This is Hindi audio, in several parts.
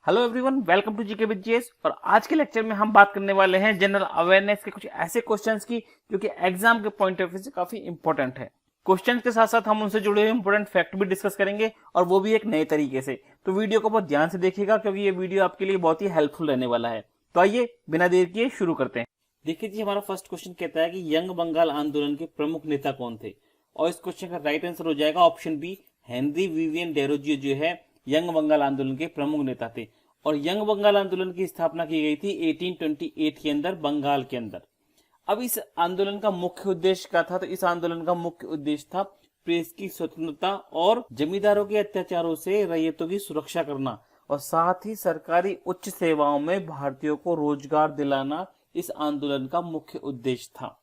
Hello everyone, welcome to GK with JS. और आज के लेक्चर में हम बात करने वाले हैं जनरल अवेयरनेस के कुछ ऐसे क्वेश्चंस की जो कि एग्जाम के पॉइंट ऑफ व्यू से काफी इंपॉर्टेंट है। क्वेश्चंस के साथ साथ हम उनसे जुड़े हुए इंपॉर्टेंट फैक्ट भी डिस्कस करेंगे और वो भी एक नए तरीके से। तो वीडियो को बहुत ध्यान से देखिएगा क्योंकि ये वीडियो आपके लिए बहुत ही हेल्पफुल रहने वाला है। तो आइए बिना देर किए शुरू करते हैं। देखिए जी, हमारा फर्स्ट क्वेश्चन कहता है कि यंग बंगाल आंदोलन के प्रमुख नेता कौन थे, और इस क्वेश्चन का राइट आंसर हो जाएगा ऑप्शन बी, हेनरी विवियन डेरोजियो जो है यंग बंगाल आंदोलन के प्रमुख नेता थे। और यंग बंगाल आंदोलन की स्थापना की गई थी 1828 के अंदर बंगाल के अंदर। अब इस आंदोलन का मुख्य उद्देश्य क्या था? तो इस आंदोलन का मुख्य उद्देश्य था प्रेस की स्वतंत्रता और जमींदारों के अत्याचारों से रैयतों की सुरक्षा करना, और साथ ही सरकारी उच्च सेवाओं में भारतीयों को रोजगार दिलाना इस आंदोलन का मुख्य उद्देश्य था।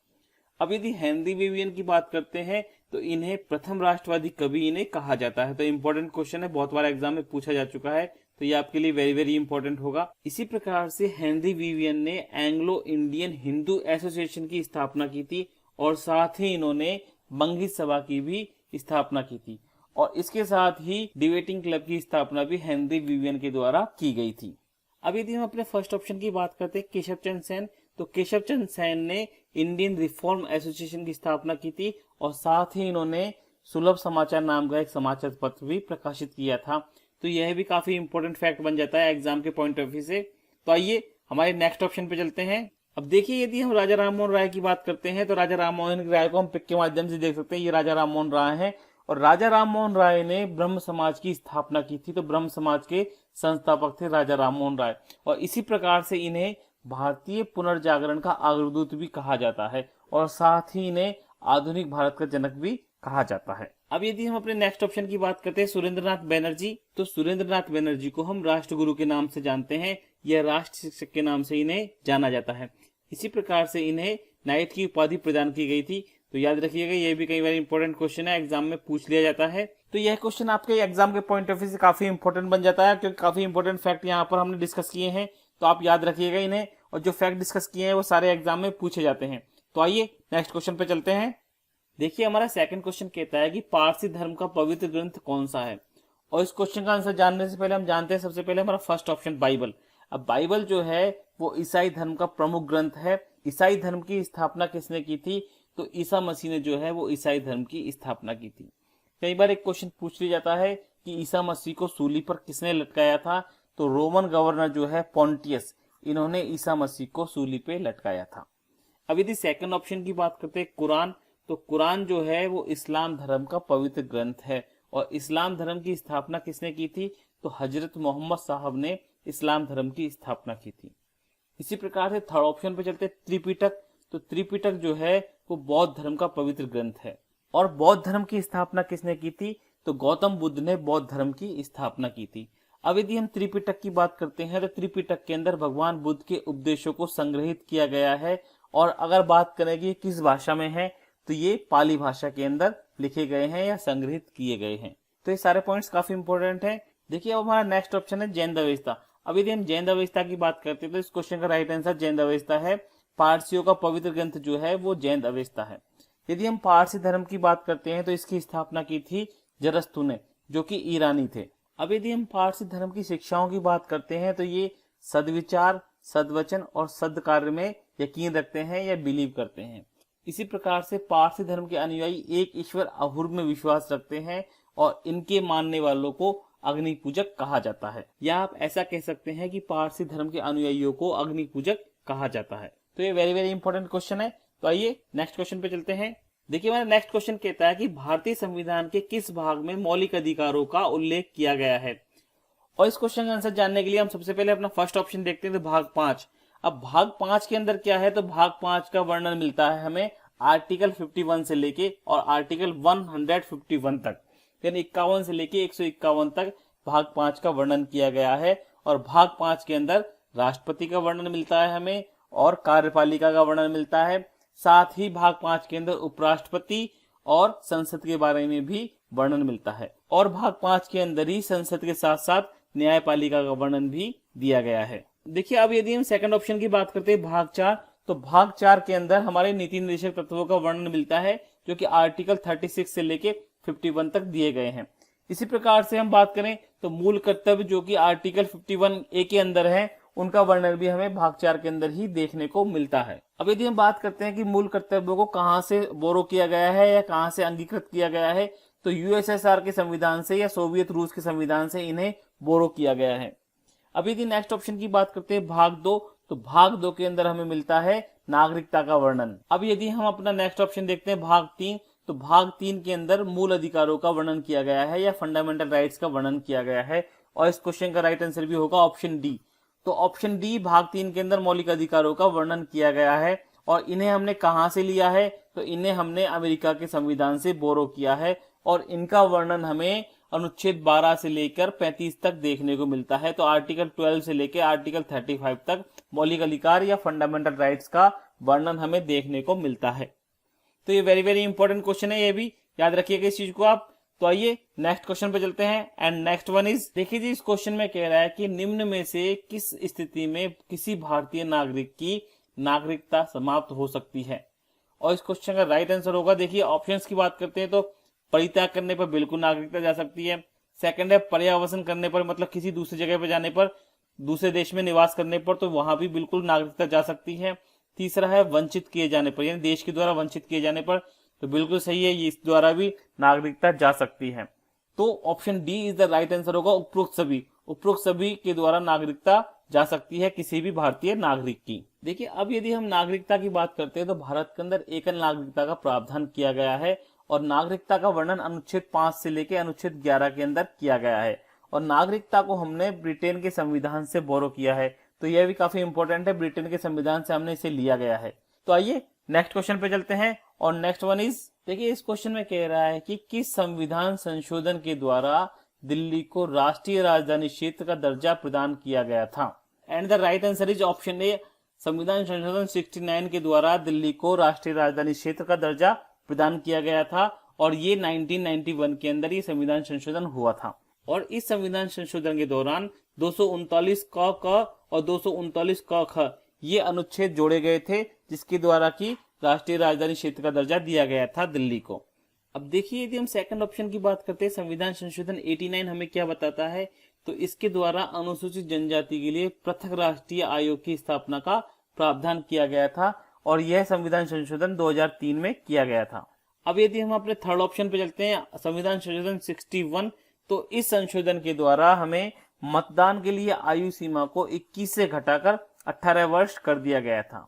अब यदि हेनरी विवियन की बात करते हैं तो इन्हें प्रथम राष्ट्रवादी कवि इन्हें कहा जाता है। तो इंपॉर्टेंट क्वेश्चन है, बहुत बार एग्जाम में पूछा जा चुका है, तो ये आपके लिए वेरी वेरी इंपॉर्टेंट होगा। इसी प्रकार से हेनरी विवियन ने एंग्लो इंडियन हिंदू एसोसिएशन की स्थापना की थी, और साथ ही इन्होंने मंगी सभा की भी स्थापना की थी, और इसके साथ ही डिबेटिंग क्लब की स्थापना भी हेनरी विवियन के द्वारा की गई थी। अब यदि हम अपने फर्स्ट ऑप्शन की बात करते हैं केशव चंद्र सेन, तो केशव चंद्र सेन ने इंडियन रिफॉर्म एसोसिएशन की स्थापना की थी, और साथ ही इन्होंने सुलभ समाचार नाम का एक समाचार पत्र भी प्रकाशित किया था। तो यह भी काफी इंपॉर्टेंट फैक्ट बन जाता है एग्जाम के पॉइंट ऑफ व्यू से। तो आइए हमारे नेक्स्ट ऑप्शन पे चलते हैं। अब देखिए, यदि हम राजा राममोहन राय की बात करते हैं तो राजा राममोहन राय को हम पिक के माध्यम से देख सकते हैं। ये राजा राममोहन राय हैं, और राजा राममोहन राय ने ब्रह्म समाज की स्थापना की थी। तो ब्रह्म समाज के संस्थापक थे राजा राममोहन राय, और इसी प्रकार से इन्हें भारतीय पुनर्जागरण का अग्रदूत भी कहा जाता है, और साथ ही इन्हें आधुनिक भारत का जनक भी कहा जाता है। अब यदि हम अपने नेक्स्ट ऑप्शन की बात करते हैं सुरेंद्रनाथ बनर्जी, तो सुरेंद्रनाथ बनर्जी को हम राष्ट्रगुरु के नाम से जानते हैं, यह राष्ट्र शिक्षक के नाम से इन्हें जाना जाता है। इसी प्रकार से इन्हें नाइट की उपाधि प्रदान की गई थी। तो याद रखिएगा, यह भी कई बार इंपॉर्टेंट क्वेश्चन है, एग्जाम में पूछ लिया जाता है। तो यह क्वेश्चन आपके एग्जाम के पॉइंट ऑफ व्यू से काफी इंपॉर्टेंट बन जाता है, क्योंकि काफी इंपॉर्टेंट फैक्ट यहाँ पर हमने डिस्कस किए हैं। तो आप याद रखिएगा इन्हें, और जो फैक्ट डिस्कस किए हैं वो सारे एग्जाम में पूछे जाते हैं। तो आइए नेक्स्ट क्वेश्चन पे चलते हैं। देखिए, हमारा सेकंड क्वेश्चन कहता है कि पारसी धर्म का पवित्र ग्रंथ कौन सा है, और इस क्वेश्चन का आंसर जानने से पहले हम जानते हैं सबसे पहले हमारा फर्स्ट ऑप्शन बाइबल। अब बाइबल जो है वो ईसाई धर्म का प्रमुख ग्रंथ है। ईसाई धर्म की स्थापना किसने की थी? तो ईसा मसीह ने जो है वो ईसाई धर्म की स्थापना की थी। कई बार एक क्वेश्चन पूछ लिया जाता है कि ईसा मसीह को सूली पर किसने लटकाया था? तो रोमन गवर्नर जो है पॉन्टियस, इन्होंने ईसा मसीह को सूली पे लटकाया था। अब यदि सेकंड ऑप्शन की बात करते हैं कुरान, तो कुरान जो है वो इस्लाम धर्म का पवित्र ग्रंथ है, और इस्लाम धर्म की स्थापना किसने की थी? तो हजरत मोहम्मद साहब ने इस्लाम धर्म की स्थापना की थी। इसी प्रकार से थर्ड ऑप्शन पे चलते त्रिपिटक, तो त्रिपिटक जो है वो बौद्ध धर्म का पवित्र ग्रंथ है, और बौद्ध धर्म की स्थापना किसने की थी? तो गौतम बुद्ध ने बौद्ध धर्म की स्थापना की थी। अब यदि हम त्रिपिटक की बात करते हैं तो त्रिपिटक के अंदर भगवान बुद्ध के उपदेशों को संग्रहित किया गया है, और अगर बात करें कि किस भाषा में है तो ये पाली भाषा के अंदर लिखे गए हैं या संग्रहित किए गए हैं। तो ये सारे पॉइंट्स काफी इंपॉर्टेंट हैं। देखिए, अब हमारा नेक्स्ट ऑप्शन है जैन अवेस्ता। अब यदि हम जैन अवेस्ता की बात करते हैं तो इस क्वेश्चन का राइट आंसर जैन अवेस्ता है। पारसियों का पवित्र ग्रंथ जो है वो जैन अवेस्ता है। यदि हम पारसी धर्म की बात करते हैं तो इसकी स्थापना की थी जरस्तु ने, जो कि ईरानी थे। अब यदि हम पारसी धर्म की शिक्षाओं की बात करते हैं तो ये सद्विचार, सद्वचन और सद्कार्य में यकीन रखते हैं या बिलीव करते हैं। इसी प्रकार से पारसी धर्म के अनुयायी एक ईश्वर अहुर में विश्वास रखते हैं, और इनके मानने वालों को अग्नि पूजक कहा जाता है, या आप ऐसा कह सकते हैं कि पारसी धर्म के अनुयायियों को अग्नि पूजक कहा जाता है। तो ये वेरी वेरी इंपॉर्टेंट क्वेश्चन है। तो आइए नेक्स्ट क्वेश्चन पे चलते हैं। देखिए, हमारा नेक्स्ट क्वेश्चन कहता है कि भारतीय संविधान के किस भाग में मौलिक अधिकारों का उल्लेख किया गया है, और इस क्वेश्चन का आंसर जानने के लिए हम सबसे पहले अपना फर्स्ट ऑप्शन देखते हैं, तो भाग 5। अब भाग 5 के अंदर क्या है? तो भाग 5 का वर्णन मिलता है हमें आर्टिकल 51 से लेके और आर्टिकल 151 तक, यानी 51 से लेके 151 तक भाग 5 का वर्णन किया गया है। और भाग 5 के अंदर राष्ट्रपति का वर्णन मिलता है हमें, और कार्यपालिका का वर्णन मिलता है। साथ ही भाग 5 के अंदर उपराष्ट्रपति और संसद के बारे में भी वर्णन मिलता है, और भाग 5 के अंदर ही संसद के साथ साथ न्यायपालिका का वर्णन भी दिया गया है। देखिए, अब यदि हम सेकंड ऑप्शन की बात करते हैं भाग 4, तो भाग 4 के अंदर हमारे नीति निर्देशक तत्वों का वर्णन मिलता है, जो कि आर्टिकल 36 से लेके 51 तक दिए गए हैं। इसी प्रकार से हम बात करें तो मूल कर्तव्य जो कि आर्टिकल 51A के अंदर है, उनका वर्णन भी हमें भाग 4 के अंदर ही देखने को मिलता है। अब यदि हम बात करते हैं कि मूल कर्तव्यों को कहां से बोरो किया गया है या कहां से अंगीकृत किया गया है, तो यूएसएसआर के संविधान से या सोवियत रूस के संविधान से इन्हें बोरो किया गया है। अब यदि नेक्स्ट ऑप्शन की बात करते हैं भाग 2, तो भाग 2 के अंदर हमें मिलता है नागरिकता का वर्णन। अब यदि हम अपना नेक्स्ट ऑप्शन देखते हैं भाग 3, तो भाग 3 के अंदर मूल अधिकारों का वर्णन किया गया है या फंडामेंटल राइट्स का वर्णन किया गया है, और इस क्वेश्चन का राइट आंसर भी होगा ऑप्शन डी। तो ऑप्शन डी भाग 3 के अंदर मौलिक अधिकारों का वर्णन किया गया है, और इन्हें हमने कहां से लिया है, तो इन्हें हमने अमेरिका के संविधान से बोरो किया है, और इनका वर्णन हमें अनुच्छेद 12 से लेकर 35 तक देखने को मिलता है। तो आर्टिकल 12 से लेकर आर्टिकल 35 तक मौलिक अधिकार या फंडामेंटल राइट्स का वर्णन हमें देखने को मिलता है। तो ये वेरी वेरी इंपॉर्टेंट क्वेश्चन है, ये भी याद रखिएगा इस चीज को आप। तो आइए नेक्स्ट क्वेश्चन पे चलते हैं। एंड नेक्स्ट वन इज, देखिए जी, इस क्वेश्चन में कह रहा है कि निम्न में से किस स्थिति में किसी भारतीय नागरिक की नागरिकता समाप्त हो सकती है, और इस क्वेश्चन का राइट आंसर होगा, देखिए ऑप्शंस की बात करते हैं तो परित्याग करने पर बिल्कुल नागरिकता जा सकती है। सेकंड है पर्यावसन करने पर, मतलब किसी दूसरी जगह पर जाने पर, दूसरे देश में निवास करने पर, तो वहां भी बिल्कुल नागरिकता जा सकती है। तीसरा है वंचित किए जाने पर, यानी देश के द्वारा वंचित किए जाने पर, तो बिल्कुल सही है, इस द्वारा भी नागरिकता जा सकती है। तो option D is the right answer होगा, उपरोक्त सभी के द्वारा नागरिकता जा सकती है किसी भी भारतीय नागरिक की। देखिए अब यदि हम नागरिकता की बात करते हैं तो भारत के अंदर एकल नागरिकता का प्रावधान किया गया है, और नागरिकता का वर्णन अनुच्छेद 5 से लेकर अनुच्छेद 11 के अंदर किया गया है, और नागरिकता को हमने ब्रिटेन के संविधान से बोरो किया है। तो यह भी काफी इंपॉर्टेंट है, ब्रिटेन के संविधान से हमने इसे लिया गया है। तो आइए नेक्स्ट क्वेश्चन पे चलते हैं, और नेक्स्ट वन इज, देखिए इस क्वेश्चन में कह रहा है कि किस संविधान संशोधन के द्वारा दिल्ली को राष्ट्रीय राजधानी क्षेत्र का दर्जा प्रदान किया गया था। And the right answer is option A, संविधान संशोधन 69 के द्वारा दिल्ली को राष्ट्रीय राजधानी क्षेत्र का दर्जा प्रदान किया गया था, और ये 1991 के अंदर ये संविधान संशोधन हुआ था। और इस संविधान संशोधन के दौरान 239 क और 239 क ख ये अनुच्छेद जोड़े गए थे, जिसके द्वारा की राष्ट्रीय राजधानी क्षेत्र का दर्जा दिया गया था दिल्ली को। अब देखिए यदि हम सेकंड ऑप्शन की बात करते हैं, संविधान संशोधन 89 हमें क्या बताता है, तो इसके द्वारा अनुसूचित जनजाति के लिए पृथक राष्ट्रीय आयोग की स्थापना का प्रावधान किया गया था, और यह संविधान संशोधन 2003 में किया गया था। अब यदि हम अपने थर्ड ऑप्शन पे चलते हैं, संविधान संशोधन 61, तो इस संशोधन के द्वारा हमें मतदान के लिए आयु सीमा को 21 से घटाकर 18 वर्ष कर दिया गया था।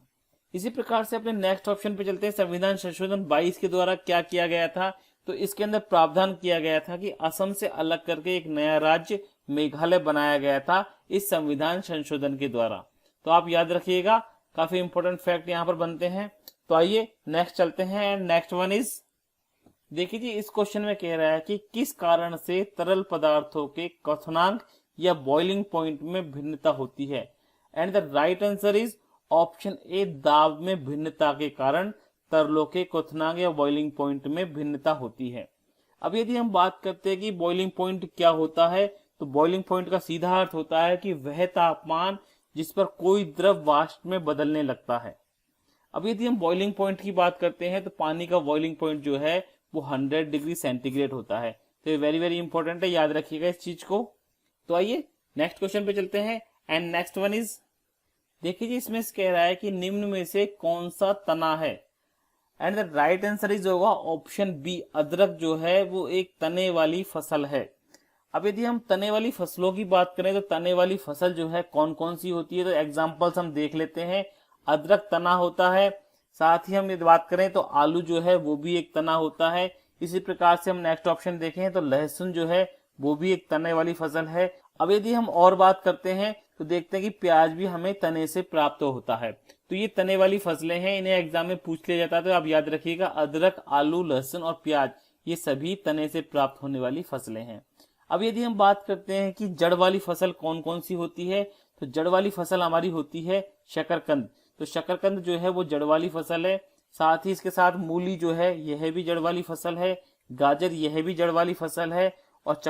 इसी प्रकार से अपने नेक्स्ट ऑप्शन पे चलते हैं, संविधान संशोधन 22 के द्वारा क्या किया गया था, तो इसके अंदर प्रावधान किया गया था कि असम से अलग करके एक नया राज्य मेघालय बनाया गया था इस संविधान संशोधन के द्वारा। तो आप याद रखिएगा, काफी इंपोर्टेंट फैक्ट यहाँ पर बनते हैं। तो आइए नेक्स्ट चलते हैं। नेक्स्ट वन इज, देखिए जी, इस क्वेश्चन में कह रहा है कि किस कारण से तरल पदार्थों के क्वथनांक या बॉइलिंग पॉइंट में भिन्नता होती है। And the right answer is option A, दाब में भिन्नता के कारण तरलों के क्वथनांक या बॉइलिंग पॉइंट में भिन्नता होती है। अब यदि हम बात करते हैं कि बॉइलिंग पॉइंट क्या होता है, तो बॉइलिंग पॉइंट का सीधा अर्थ होता है कि वह तापमान जिस पर कोई द्रव वाष्प में बदलने लगता है। अब यदि हम बॉइलिंग पॉइंट की बात करते हैं, तो पानी का बॉइलिंग पॉइंट जो है वो 100 डिग्री सेंटीग्रेड होता है। तो ये वेरी वेरी इंपॉर्टेंट है, याद रखिएगा इस चीज को। तो आइए नेक्स्ट क्वेश्चन पे चलते हैं। एंड नेक्स्ट वन इज, देखिए जी, इसमें कह रहा है कि निम्न में से कौन सा तना है। And the right answer is होगा ऑप्शन बी, अदरक जो है वो एक तने वाली फसल है। अब यदि हम तने वाली फसलों की बात करें, तो तने वाली फसल जो है कौन कौन सी होती है, तो एग्जांपल्स हम देख लेते हैं। अदरक तना होता है, साथ ही हम यदि बात करें तो आलू जो है वो भी एक तना होता है। इसी प्रकार से हम नेक्स्ट ऑप्शन देखें तो लहसुन जो है वो भी एक तने वाली फसल है। अब यदि हम और बात करते हैं तो देखते हैं कि प्याज भी हमें तने से प्राप्त होता है। तो ये तने वाली फसलें हैं, इन्हें एग्जाम में पूछ लिया जाता है, तो आप याद रखिएगा अदरक, आलू, लहसुन और प्याज ये सभी तने से प्राप्त होने वाली फसलें हैं। अब यदि हम बात करते हैं कि जड़ वाली फसल कौन कौन सी होती है, तो जड़ वाली फसल हमारी होती है शकरकंद। तो शकरकंद जो है वो जड़ वाली फसल है। साथ ही इसके साथ मूली जो है यह भी जड़ वाली फसल है, गाजर यह भी जड़ वाली फसल है, और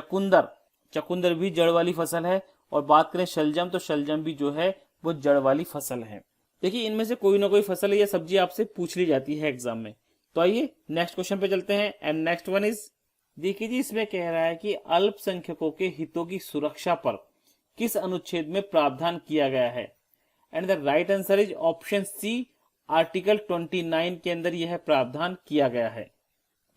चकुंदर भी जड़ वाली फसल है। और बात करें शलजम, तो शलजम भी जो है वो जड़ वाली फसल है। देखिए इनमें से कोई ना कोई फसल या सब्जी आपसे पूछ ली जाती है एग्जाम में। तो आइए नेक्स्ट क्वेश्चन पे चलते हैं। एंड नेक्स्ट वन इज, देखिए जी, इसमें कह रहा है कि अल्पसंख्यकों के हितों की सुरक्षा पर किस अनुच्छेद में प्रावधान किया गया है। And the right answer is option C, article 29 के अंदर यह प्रावधान किया गया है।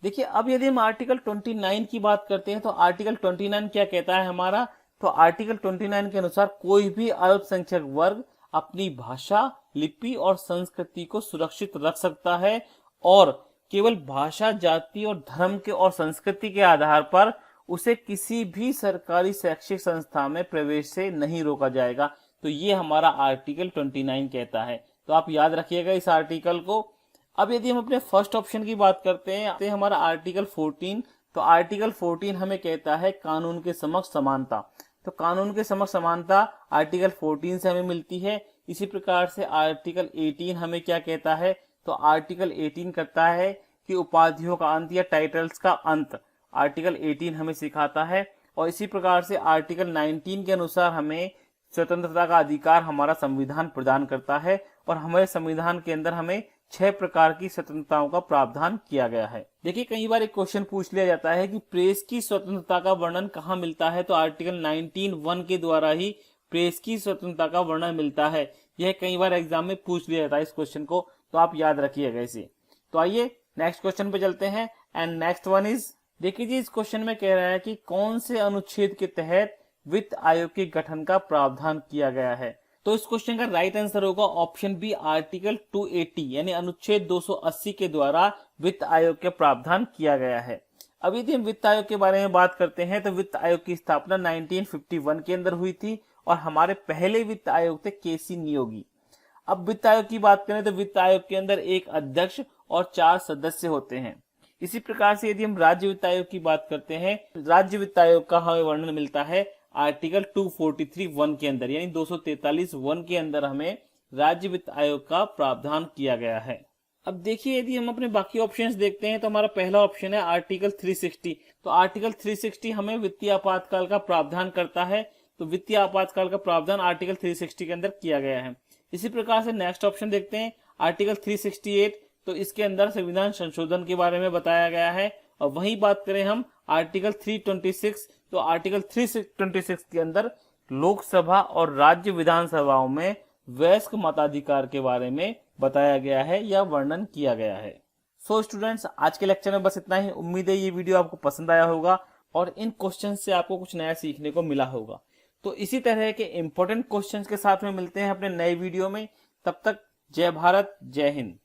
देखिए, अब यदि हम आर्टिकल 29 की बात करते हैं तो आर्टिकल 29 क्या कहता है हमारा, तो आर्टिकल 29 के अनुसार कोई भी अल्पसंख्यक वर्ग अपनी भाषा, लिपि और संस्कृति को सुरक्षित रख सकता है और केवल भाषा, जाति और धर्म के और संस्कृति के आधार पर उसे किसी भी सरकारी शैक्षिक संस्था में प्रवेश से नहीं रोका जाएगा। तो ये हमारा आर्टिकल 29 कहता है। तो आप याद रखिएगा इस आर्टिकल को। अब यदि हम अपने फर्स्ट ऑप्शन की बात करते हैं तो हमारा आर्टिकल 14, तो आर्टिकल 14 हमें कहता है कानून के समक्ष समानता। तो कानून के समक्ष समानता आर्टिकल 14 से हमें मिलती है। इसी प्रकार से आर्टिकल 18 हमें क्या कहता है, तो आर्टिकल 18 कहता है कि उपाधियों का अंत या टाइटल्स का अंत, आर्टिकल 18 हमें सिखाता है। और इसी प्रकार से आर्टिकल 19 के अनुसार हमें स्वतंत्रता का अधिकार हमारा संविधान प्रदान करता है और हमारे संविधान के अंदर हमें 6 प्रकार की स्वतंत्रताओं का प्रावधान किया गया है। देखिए, कई बार एक क्वेश्चन पूछ लिया जाता है कि प्रेस की स्वतंत्रता का वर्णन कहाँ मिलता है, तो आर्टिकल 19(1) के द्वारा ही प्रेस की स्वतंत्रता का वर्णन मिलता है। यह कई बार एग्जाम में पूछ लिया जाता है इस क्वेश्चन को, तो आप याद रखिएगा इसे। तो आइए नेक्स्ट क्वेश्चन पे चलते हैं। एंड नेक्स्ट वन इज, देखिए जी, इस क्वेश्चन में कह रहा है कि कौन से अनुच्छेद के तहत वित्त आयोग के गठन का प्रावधान किया गया है। तो इस क्वेश्चन का राइट आंसर होगा ऑप्शन बी, आर्टिकल 280 यानी अनुच्छेद 280 के द्वारा वित्त आयोग के प्रावधान किया गया है। अब यदि हम वित्त आयोग के बारे में बात करते हैं तो वित्त आयोग की स्थापना 1951 के अंदर हुई थी और हमारे पहले वित्त आयोग थे केसी नियोगी। अब वित्त आयोग की बात करें तो वित्त आयोग के अंदर एक अध्यक्ष और 4 सदस्य होते हैं। इसी प्रकार से यदि हम राज्य वित्त आयोग की बात करते हैं, राज्य वित्त आयोग का हमें वर्णन मिलता है आर्टिकल 243(1) के अंदर, यानी 243(1) के अंदर हमें राज्य वित्त आयोग का प्रावधान किया गया है। अब देखिए, यदि हम अपने बाकी ऑप्शंस देखते हैं तो हमारा पहला ऑप्शन है आर्टिकल 360। तो आर्टिकल 360 हमें वित्तीय आपातकाल का प्रावधान करता है। तो वित्तीय आपातकाल का प्रावधान आर्टिकल 360 के अंदर किया गया है। इसी प्रकार से नेक्स्ट ऑप्शन देखते हैं आर्टिकल 368। तो इसके अंदर संविधान संशोधन के बारे में बताया गया है। और वहीं बात करें हम आर्टिकल 326, तो आर्टिकल 326 के अंदर लोकसभा और राज्य विधानसभाओं में वयस्क मताधिकार के बारे में बताया गया है या वर्णन किया गया है। सो स्टूडेंट्स, आज के लेक्चर में बस इतना ही। उम्मीद है ये वीडियो आपको पसंद आया होगा और इन क्वेश्चन से आपको कुछ नया सीखने को मिला होगा। तो इसी तरह के इंपॉर्टेंट क्वेश्चन के साथ में मिलते हैं अपने नए वीडियो में। तब तक जय भारत, जय हिंद।